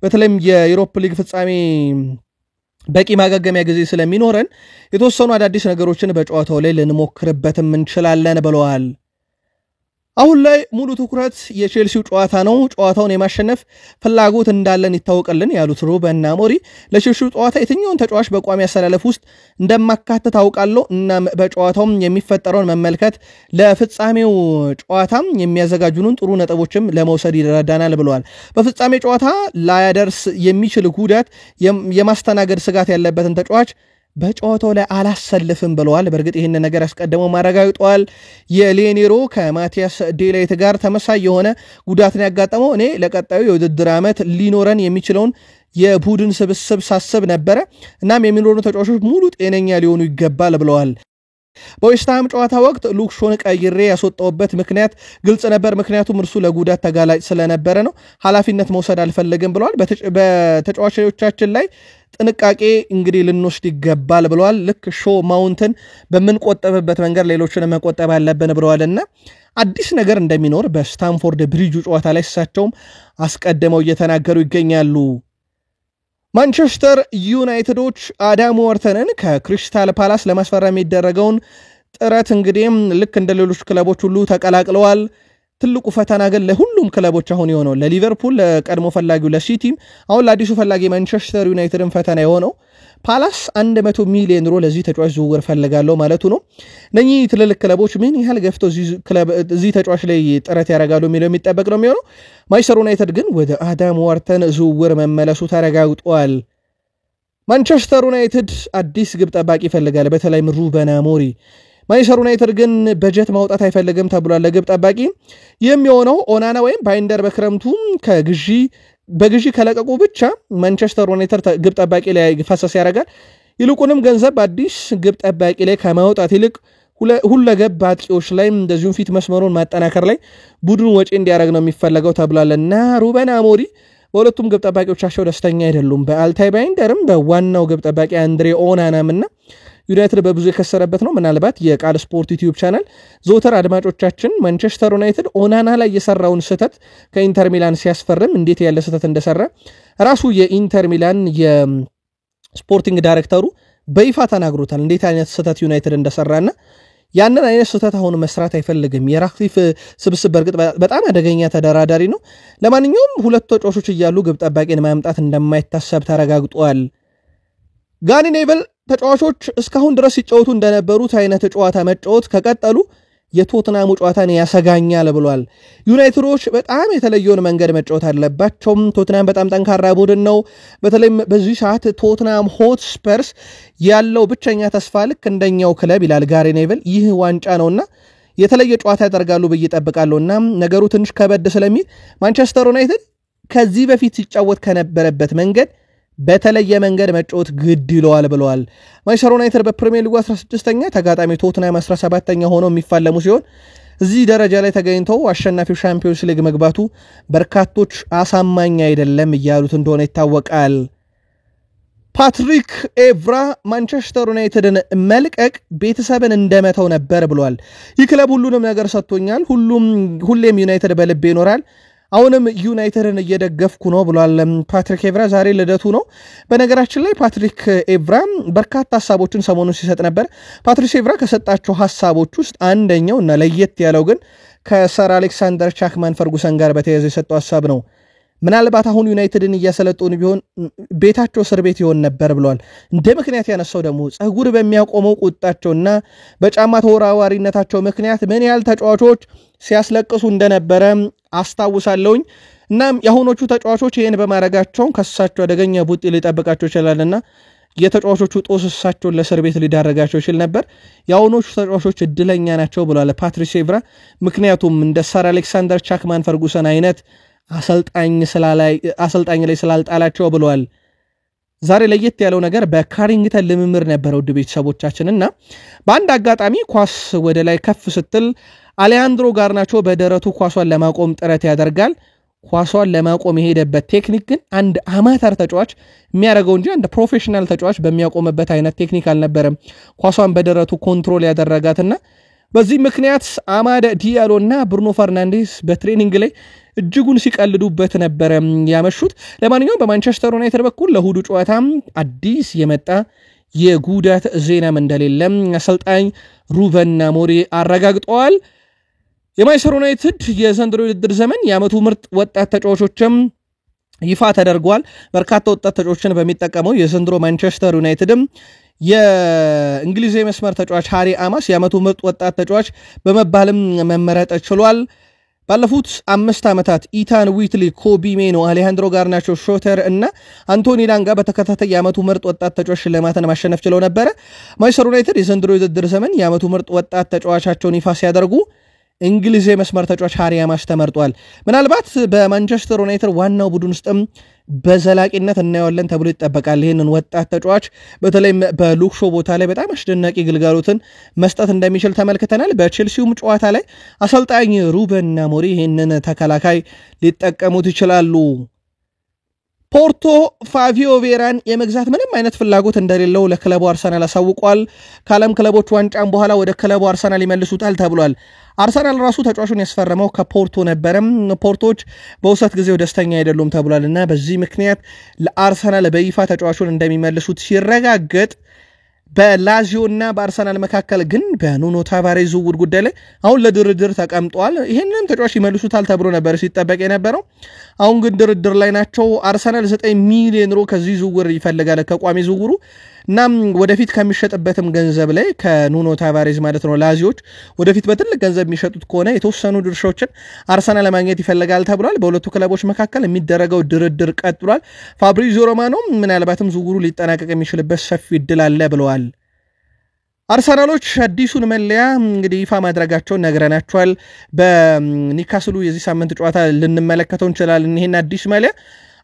በተለይም የዩሮፓ ሊግ ፍጻሜ በቂ ማገገሚያ ጊዜ ስለሚኖረን የተወሰኑ አዳዲስ ነገሮችን በጨዋታው ላይ ልንሞክርበትም እንችላለን ብለዋል። አሁን ላይ ሙሉ ትኩረት የቼልሲው ጨዋታ ነው። ጨዋታውን የማሸነፍ ፍላጎት እንዳለን ይታወቅልን ያሉት ሩበን አሞሪም ለቼልሲው ጨዋታ የትኛውን ተጫዋች በቋሚ አሰላለፍ ውስጥ እንደማካተት አውቃለሁ እና በጨዋታውም የሚፈጠረውን መመልከት ለፍጻሜው ጨዋታም የሚያዘጋጁንን ጥሩ ነጥቦችም ለመውሰድ ይረዳናል ብለዋል። በፍጻሜ ጨዋታ ላያደርስ የሚችል ጉዳት የማስተናገድ ስጋት ያለበትን ተጫዋች በጨዋታው ላይ አላሰልፍም ብለዋል። በእርግጥ ይህን ነገር አስቀድመው ማረጋግጠዋል። የሌኔሮ ከማቲያስ ዴላይት ጋር ተመሳሳይ የሆነ ጉዳትን ያጋጠመው እኔ ለቀጣዩ የውድድር ዓመት ሊኖረን የሚችለውን የቡድን ስብስብ ሳስብ ነበረ። እናም የሚኖሩ ተጫዋቾች ሙሉ ጤነኛ ሊሆኑ ይገባል ብለዋል። በዌስትሃም ጨዋታ ወቅት ሉክ ሾን ቀይሬ ያስወጣውበት ምክንያት ግልጽ ነበር፣ ምክንያቱም እርሱ ለጉዳት ተጋላጭ ስለነበረ ነው። ኃላፊነት መውሰድ አልፈለግም ብለዋል። በተጫዋቾቻችን ላይ ጥንቃቄ እንግዲህ ልንወስድ ይገባል ብለዋል። ልክ ሾ ማውንትን በምንቆጠብበት መንገድ ሌሎችን መቆጠብ አለብን ብለዋልና አዲስ ነገር እንደሚኖር በስታንፎርድ ብሪጁ ጨዋታ ላይ እሳቸውም አስቀድመው እየተናገሩ ይገኛሉ። ማንቸስተር ዩናይትዶች አዳም ዋርተንን ከክሪስታል ፓላስ ለማስፈረም የሚደረገውን ጥረት እንግዲህ ልክ እንደ ሌሎች ክለቦች ሁሉ ተቀላቅለዋል። ትልቁ ፈተና ግን ለሁሉም ክለቦች አሁን የሆነው ለሊቨርፑል፣ ለቀድሞ ፈላጊው ለሲቲም፣ አሁን ለአዲሱ ፈላጊ ማንቸስተር ዩናይትድን ፈተና የሆነው ፓላስ 100 ሚሊዮን ዩሮ ለዚህ ተጫዋች ዝውውር ፈልጋለሁ ማለቱ ነው። እነኚህ ትልልቅ ክለቦች ምን ያህል ገፍተው እዚህ ተጫዋች ላይ ጥረት ያደርጋሉ የሚለው የሚጠበቅ ነው የሚሆነው። ማንቸስተር ዩናይትድ ግን ወደ አዳም ዋርተን ዝውውር መመለሱ ተረጋግጧል። ማንቸስተር ዩናይትድ አዲስ ግብ ጠባቂ ይፈልጋል፣ በተለይም ሩበን አሞሪም። ማንቸስተር ዩናይትድ ግን በጀት ማውጣት አይፈልግም ተብሏል ለግብ ጠባቂ። የሚሆነው ኦናና ወይም ባይንደር በክረምቱ በግዢ ከለቀቁ ብቻ ማንቸስተር ዩናይትድ ግብ ጠባቂ ላይ ፈሰስ ያደርጋል። ይልቁንም ገንዘብ አዲስ ግብ ጠባቂ ላይ ከማውጣት ይልቅ ሁለገብ አጥቂዎች ላይ እንደዚሁም ፊት መስመሩን ማጠናከር ላይ ቡድኑ ወጪ እንዲያደርግ ነው የሚፈለገው ተብሏልና ሩበን አሞሪም በሁለቱም ግብ ጠባቂዎቻቸው ደስተኛ አይደሉም። በአልታይ ባይንደርም በዋናው ግብ ጠባቂ አንድሬ ኦናናምና ዩናይትድ በብዙ የከሰረበት ነው። ምናልባት የቃል ስፖርት ዩቲዩብ ቻናል ዘውትር አድማጮቻችን ማንቸስተር ዩናይትድ ኦናና ላይ የሰራውን ስህተት ከኢንተር ሚላን ሲያስፈርም እንዴት ያለ ስህተት እንደሰራ ራሱ የኢንተር ሚላን የስፖርቲንግ ዳይሬክተሩ በይፋ ተናግሮታል። እንዴት አይነት ስህተት ዩናይትድ እንደሰራና ያንን አይነት ስህተት አሁን መስራት አይፈልግም። የራክሊፍ ስብስብ በርግጥ በጣም አደገኛ ተደራዳሪ ነው። ለማንኛውም ሁለት ተጫዋቾች እያሉ ግብ ጠባቂን ማምጣት እንደማይታሰብ ተረጋግጧል። ጋሪ ኔቭል ተጫዋቾች እስካሁን ድረስ ሲጫወቱ እንደነበሩት አይነት ጨዋታ መጫወት ከቀጠሉ የቶትናሙ ጨዋታን ያሰጋኛል ብሏል። ዩናይትዶች በጣም የተለየውን መንገድ መጫወት አለባቸው። ቶትናም በጣም ጠንካራ ቡድን ነው። በተለይም በዚህ ሰዓት ቶትናም ሆትስፐርስ ያለው ብቸኛ ተስፋ ልክ እንደኛው ክለብ ይላል ጋሪ ኔቭል ይህ ዋንጫ ነውና የተለየ ጨዋታ ያደርጋሉ ብዬ እጠብቃለሁና ነገሩ ትንሽ ከበድ ስለሚል ማንቸስተር ዩናይትድ ከዚህ በፊት ሲጫወት ከነበረበት መንገድ በተለየ መንገድ መጫወት ግድ ይለዋል ብለዋል። ማንቸስተር ዩናይትድ በፕሪሚየር ሊጉ 16ኛ ተጋጣሚ ቶትናም 17ኛ ሆነው የሚፋለሙ ሲሆን እዚህ ደረጃ ላይ ተገኝተው አሸናፊው ሻምፒዮንስ ሊግ መግባቱ በርካቶች አሳማኝ አይደለም እያሉት እንደሆነ ይታወቃል። ፓትሪክ ኤቭራ ማንቸስተር ዩናይትድን መልቀቅ ቤተሰብን እንደመተው ነበር ብሏል። ይህ ክለብ ሁሉንም ነገር ሰጥቶኛል፣ ሁሌም ዩናይትድ በልቤ ይኖራል። አሁንም ዩናይትድን እየደገፍኩ ነው ብሏል ፓትሪክ ኤቭራ ዛሬ ልደቱ ነው በነገራችን ላይ ፓትሪክ ኤቭራ በርካታ ሐሳቦችን ሰሞኑን ሲሰጥ ነበር ፓትሪክ ኤቭራ ከሰጣቸው ሐሳቦች ውስጥ አንደኛው እና ለየት ያለው ግን ከሰር አሌክሳንደር ቻክማን ፈርጉሰን ጋር በተያያዘ የሰጠው ሐሳብ ነው ምናልባት አሁን ዩናይትድን እያሰለጡን ቢሆን ቤታቸው እስር ቤት ይሆን ነበር ብሏል እንደ ምክንያት ያነሳው ደግሞ ጸጉር በሚያቆመው ቁጣቸውና በጫማ ተወራዋሪነታቸው ምክንያት ምን ያህል ተጫዋቾች ሲያስለቅሱ እንደነበረ አስታውሳለሁኝ እናም የአሁኖቹ ተጫዋቾች ይሄን በማድረጋቸው ከሳቸው አደገኛ ቡጢ ሊጠብቃቸው ይችላልና የተጫዋቾቹ ጦስሳቸውን ለእስር ቤት ሊዳረጋቸው ይችላል ነበር የአሁኖቹ ተጫዋቾች እድለኛ ናቸው ብሏል ፓትሪክ ኤቭራ ምክንያቱም እንደ ሰር አሌክሳንደር ቻክማን ፈርጉሰን አይነት አሰልጣኝ ላይ ስላልጣላቸው ብለዋል ዛሬ ለየት ያለው ነገር በካሪንግተን ልምምር ነበር ውድ ቤተሰቦቻችንና በአንድ አጋጣሚ ኳስ ወደ ላይ ከፍ ስትል አሌሃንድሮ ጋርናቾ በደረቱ ኳሷን ለማቆም ጥረት ያደርጋል ኳሷን ለማቆም የሄደበት ቴክኒክ ግን አንድ አማተር ተጫዋች የሚያደርገው እንጂ አንድ ፕሮፌሽናል ተጫዋች በሚያቆምበት አይነት ቴክኒክ አልነበረም ኳሷን በደረቱ ኮንትሮል ያደረጋትና በዚህ ምክንያት አማደ ዲያሎና ብሩኖ ፈርናንዴስ በትሬኒንግ ላይ እጅጉን ሲቀልዱበት ነበር ያመሹት ለማንኛውም በማንቸስተር ዩናይትድ በኩል ለሁዱ ጨዋታ አዲስ የመጣ የጉዳት ዜናም እንደሌለ አሰልጣኝ ሩበን አሞሪም አረጋግጠዋል የማንቸስተር ዩናይትድ የዘንድሮ ውድድር ዘመን የዓመቱ ምርጥ ወጣት ተጫዋቾችም ይፋ ተደርጓል በርካታ ወጣት ተጫዋቾችን በሚጠቀመው የዘንድሮ ማንቸስተር ዩናይትድም የእንግሊዝ መስመር ተጫዋች ሃሪ አማስ የዓመቱ ምርጥ ወጣት ተጫዋች በመባልም መመረጥ ችሏል ባለፉት 5 ዓመታት ኢታን ዊትሊ ኮቢ ሜኖ አሌሃንድሮ ጋርናቾ ሾተር እና አንቶኒ ላንጋ በተከታታይ የዓመቱ ምርጥ ወጣት ተጫዋች ሽልማትን ማሸነፍ ችለው ነበር ማንቸስተር ዩናይትድ የዘንድሮ ውድድር ዘመን የዓመቱ ምርጥ ወጣት ተጫዋቻቸውን ይፋ ሲያደርጉ እንግሊዝ መስመር ተጫዋች ሃሪ አማስ ተመርጧል ምናልባት በማንቸስተር ዩናይትድ ዋናው ቡድን ውስጥም በዘላቂነት እናየዋለን ተብሎ ይጠበቃል ይሄንን ወጣት ተጫዋች በተለይ በሉክሾ ቦታ ላይ በጣም አስደናቂ ግልጋሎትን መስጠት እንደሚችል ተመልክተናል በቼልሲውም ጨዋታ ላይ አሰልጣኝ ሩበን አሞሪም ይሄንን ተከላካይ ሊጠቀሙት ይችላሉ ፖርቶ ፋቪዮ ቬራን የመግዛት ምንም አይነት ፍላጎት እንደሌለው ለክለቡ አርሰናል አሳውቋል ካለም ክለቦች ዋንጫም በኋላ ወደ ክለቡ አርሰናል ይመልሱታል ተብሏል አርሰናል ራሱ ተጫዋቹን ያስፈረመው ከፖርቶ ነበርም ፖርቶች በውሰት ጊዜው ደስተኛ አይደሉም ተብሏልና በዚህ ምክንያት ለአርሰናል በይፋ ተጫዋቹን እንደሚመልሱት ሲረጋገጥ በላዚዮና በአርሰናል መካከል ግን በኑኖ ታቫሬዝ ዝውውር ጉዳይ ላይ አሁን ለድርድር ተቀምጧል ይሄንን ተጫዋች ይመልሱታል ተብሎ ነበር ሲጠበቅ የነበረው አሁን ግን ድርድር ላይ ናቸው አርሰናል 9 ሚሊዮን ዩሮ ከዚህ ዝውውር ይፈልጋል ከቋሚ ዝውውሩ እናም ወደፊት ከሚሸጥበትም ገንዘብ ላይ ከኑኖ ታቫሬዝ ማለት ነው ላዚዮች ወደፊት በትልቅ ገንዘብ የሚሸጡት ከሆነ የተወሰኑ ድርሻዎችን አርሰናል ለማግኘት ይፈልጋል ተብሏል በሁለቱ ክለቦች መካከል የሚደረገው ድርድር ቀጥሏል ፋብሪዚዮ ሮማኖ ምናልባትም ዝውውሩ ሊጠናቀቅ የሚችልበት ሰፊ እድል አለ ብለዋል አርሰናሎች አዲሱን መለያ እንግዲህ ይፋ ማድረጋቸውን ነግረናቸዋል በኒካስሉ የዚህ ሳምንት ጨዋታ ልንመለከተው እንችላለን ይሄን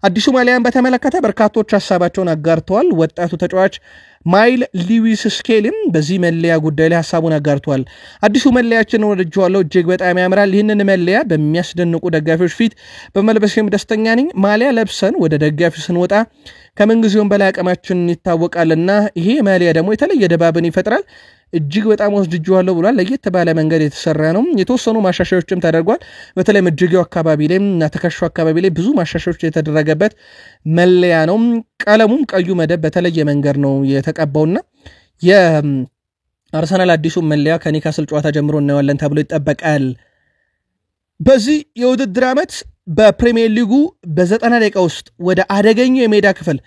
አዲሱ መለያን በተመለከተ በርካቶች ሐሳባቸውን አጋርተዋል ወጣቱ ተጫዋች ማይል ሊዊስ ስኬሊም በዚህ መለያ ጉዳይ ላይ ሐሳቡን አጋርተዋል አዲሱ መለያችን ወድጄዋለሁ እጅግ በጣም ያምራል ይህንን መለያ በሚያስደንቁ ደጋፊዎች ፊት በመልበሴም ደስተኛ ነኝ ማሊያ ለብሰን ወደ ደጋፊ ስንወጣ ከመንግዚዮን በላይ አቅማችን ይታወቃልና ይሄ መለያ ደግሞ የተለየ ድባብን ይፈጥራል እጅግ በጣም ወድጄዋለሁ ብሏል ለየት ባለ መንገድ የተሰራ ነው የተወሰኑ ማሻሻያዎችም ተደርጓል በተለይ እጅጌው አካባቢ ላይ እና ተከሻው አካባቢ ላይ ብዙ ማሻሻያዎች የተደረገበት መለያ ነው ቀለሙም ቀዩ መደብ በተለየ መንገድ ነው የተቀባውና የአርሰናል አዲሱ መለያ ከኒካስል ጨዋታ ጀምሮ እናየዋለን ተብሎ ይጠበቃል በዚህ የውድድር ዓመት በፕሪሚየር ሊጉ በ90 ደቂቃ ውስጥ ወደ አደገኛው የሜዳ ክፍል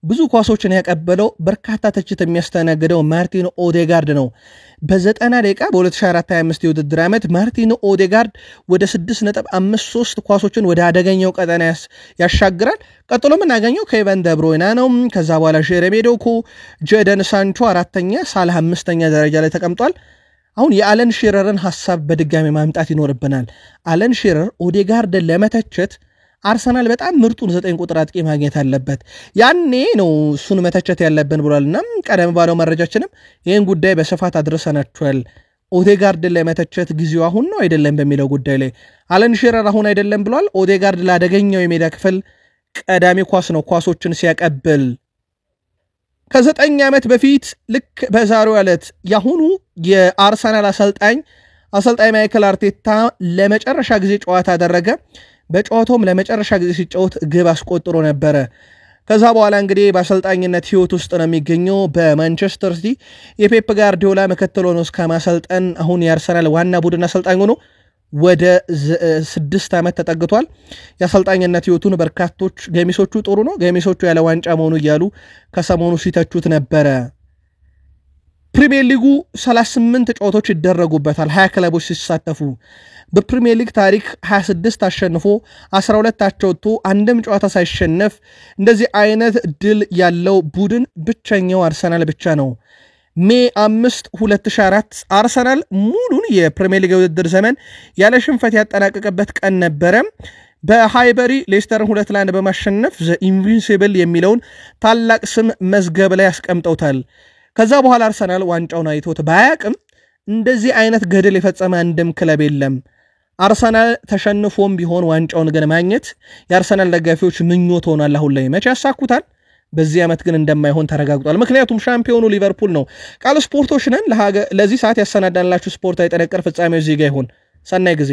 ብዙ ኳሶችን ያቀበለው በርካታ ተችት የሚያስተናግደው ማርቲን ኦዴጋርድ ነው በ90 ደቂቃ በ2024-25 የውድድር ዓመት ማርቲን ኦዴጋርድ ወደ 6.53 ኳሶችን ወደ አደገኛው ቀጠና ያሻግራል ቀጥሎ ምናገኘው ኬቨን ደብሮይና ነው ከዛ በኋላ ጀሬሚ ዶኩ ጄደን ሳንቾ አራተኛ ሳላህ አምስተኛ ደረጃ ላይ ተቀምጧል አሁን የአለን ሺረርን ሐሳብ በድጋሚ ማምጣት ይኖርብናል አለን ሺረር ኦዴጋርድን ለመተቸት አርሰናል በጣም ምርጡን 9 ቁጥር አጥቂ ማግኘት አለበት ያኔ ነው እሱን መተቸት ያለብን ብሏልና ቀደም ባለው መረጃችንም ይሄን ጉዳይ በስፋት አድርሰናችኋል ኦዴጋርድን ለመተቸት ጊዜው አሁን ነው አይደለም በሚለው ጉዳይ ላይ አለን ሺረር አሁን አይደለም ብሏል ኦዴጋርድ ላደገኘው የሜዳ ክፍል ቀዳሚ ኳስ ነው ኳሶችን ሲያቀብል ከ9 ዓመት በፊት ልክ በዛሬው ዕለት ያሁኑ የአርሰናል አሰልጣኝ ማይክል አርቴታ ለመጨረሻ ጊዜ ጨዋታ አደረገ በጨዋታውም ለመጨረሻ ጊዜ ሲጫወት ግብ አስቆጥሮ ነበረ። ከዛ በኋላ እንግዲህ በአሰልጣኝነት ህይወት ውስጥ ነው የሚገኘው። በማንቸስተር ሲቲ የፔፕ ጋርዲዮላ ምክትል ሆኖ እስከ ማሰልጠን አሁን የአርሰናል ዋና ቡድን አሰልጣኝ ሆኖ ወደ 6 ዓመት ተጠግቷል። የአሰልጣኝነት ህይወቱን በርካቶች ገሚሶቹ ጥሩ ነው፣ ገሚሶቹ ያለ ዋንጫ መሆኑ እያሉ ከሰሞኑ ሲተቹት ነበረ። ፕሪሚየር ሊጉ 38 ጨዋታዎች ይደረጉበታል፣ 20 ክለቦች ሲሳተፉ። በፕሪሚየር ሊግ ታሪክ 26 አሸንፎ 12 አቻ ወጥቶ አንድም ጨዋታ ሳይሸነፍ እንደዚህ አይነት ድል ያለው ቡድን ብቸኛው አርሰናል ብቻ ነው። ሜይ 5 2004 አርሰናል ሙሉን የፕሪሚየር ሊግ ውድድር ዘመን ያለ ሽንፈት ያጠናቀቀበት ቀን ነበረ። በሃይበሪ ሌስተርን 2-1 በማሸነፍ ዘ ኢንቪንሲብል የሚለውን ታላቅ ስም መዝገብ ላይ ያስቀምጠውታል። ከዛ በኋላ አርሰናል ዋንጫውን አይቶት ባያቅም እንደዚህ አይነት ገድል የፈጸመ አንድም ክለብ የለም። አርሰናል ተሸንፎም ቢሆን ዋንጫውን ግን ማግኘት የአርሰናል ደጋፊዎች ምኞት ሆኗል። አሁን ላይ መቼ ያሳኩታል? በዚህ ዓመት ግን እንደማይሆን ተረጋግጧል። ምክንያቱም ሻምፒዮኑ ሊቨርፑል ነው። ቃል ስፖርቶች ነን። ለዚህ ሰዓት ያሰናዳንላችሁ ስፖርታዊ ጥንቅር ፍጻሜው እዚህ ጋር ይሁን። ሰናይ ጊዜ